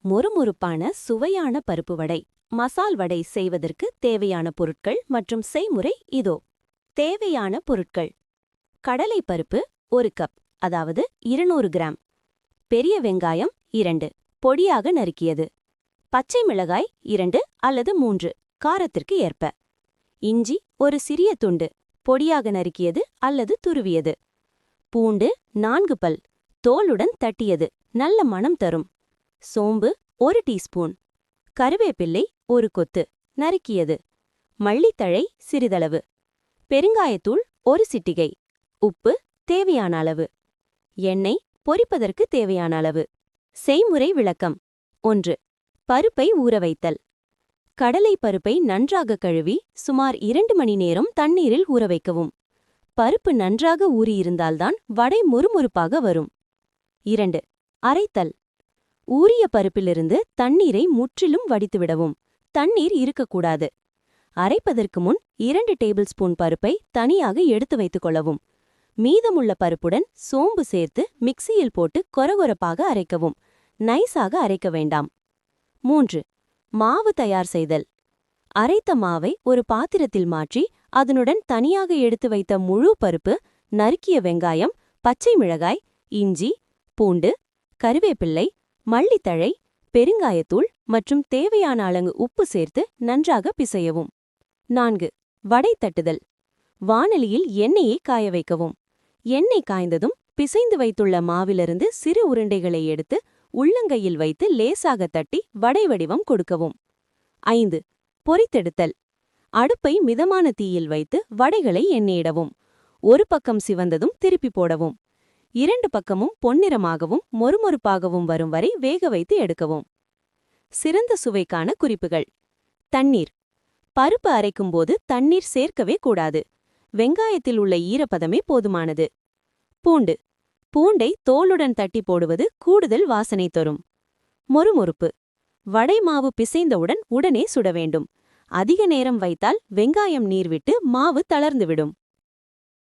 மொறுமொறுப்பான சுவையான பருப்பு வடை மசால் வடை செய்வதற்கு தேவையான பொருட்கள் மற்றும் செய்முறை இதோ. தேவையான பொருட்கள்: கடலை பருப்பு 1 கப், அதாவது 200 கிராம். பெரிய வெங்காயம் 2, பொடியாக நறுக்கியது. பச்சை மிளகாய் 2 அல்லது 3, காரத்திற்கு ஏற்ப. இஞ்சி ஒரு சிறிய துண்டு, பொடியாக நறுக்கியது அல்லது துருவியது. பூண்டு 4 பல், தோலுடன் தட்டியது, நல்ல மணம் தரும். சோம்பு 1 டீஸ்பூன். கருவேப்பிள்ளை 1 கொத்து, நறுக்கியது. மல்லித்தழை சிறிதளவு. பெருங்காயத்தூள் 1 சிட்டிகை. உப்பு தேவையான அளவு. எண்ணெய் பொரிப்பதற்கு தேவையான அளவு. செய்முறை விளக்கம்: 1. பருப்பை ஊற வைத்தல். கடலை பருப்பை நன்றாக கழுவி சுமார் 2 மணி நேரம் தண்ணீரில் ஊற வைக்கவும். பருப்பு நன்றாக ஊறியிருந்தால்தான் வடை மொறுமொறுப்பாக வரும். 2. அரைத்தல். ஊறிய பருப்பிலிருந்து தண்ணீரை முற்றிலும் வடித்துவிடவும். தண்ணீர் இருக்கக்கூடாது. அரைப்பதற்கு முன் 2 டேபிள் ஸ்பூன் பருப்பை தனியாக எடுத்து வைத்துக் கொள்ளவும். மீதமுள்ள பருப்புடன் சோம்பு சேர்த்து மிக்சியில் போட்டு கொரகொரப்பாக அரைக்கவும். நைஸாக அரைக்க வேண்டாம். 3. மாவு தயார் செய்தல். அரைத்த மாவை ஒரு பாத்திரத்தில் மாற்றி அதனுடன் தனியாக எடுத்து வைத்த முழு பருப்பு, நறுக்கிய வெங்காயம், பச்சை மிளகாய், இஞ்சி, பூண்டு, கருவேப்பிள்ளை, மல்லித்தழை, பெருங்காயத்தூள் மற்றும் தேவையான அளவு உப்பு சேர்த்து நன்றாக பிசையவும். 4. வடை தட்டுதல். வாணலியில் எண்ணெயை காய வைக்கவும். எண்ணெய் காய்ந்ததும் பிசைந்து வைத்துள்ள மாவிலிருந்து சிறு உருண்டைகளை எடுத்து உள்ளங்கையில் வைத்து லேசாக தட்டி வடை வடிவம் கொடுக்கவும். 5. பொரித்தெடுத்தல். அடுப்பை மிதமான தீயில் வைத்து வடைகளை எண்ணெயிடவும். ஒரு பக்கம் சிவந்ததும் திருப்பி போடவும். 2 பக்கமும் பொன்னிறமாகவும் மொறுமொறுப்பாகவும் வரும் வரை வேக வைத்து எடுக்கவும். சிறந்த சுவைக்கான குறிப்புகள்: தண்ணீர். பருப்பு அரைக்கும்போது தண்ணீர் சேர்க்கவே கூடாது. வெங்காயத்தில் உள்ள ஈரப்பதமே போதுமானது. பூண்டு. பூண்டை தோலுடன் தட்டி போடுவது கூடுதல் வாசனை தரும். மொறுமொறுப்பு. வடை மாவு பிசைந்தவுடன் உடனே சுட வேண்டும். அதிக நேரம் வைத்தால் வெங்காயம் நீர்விட்டு மாவு தளர்ந்துவிடும்.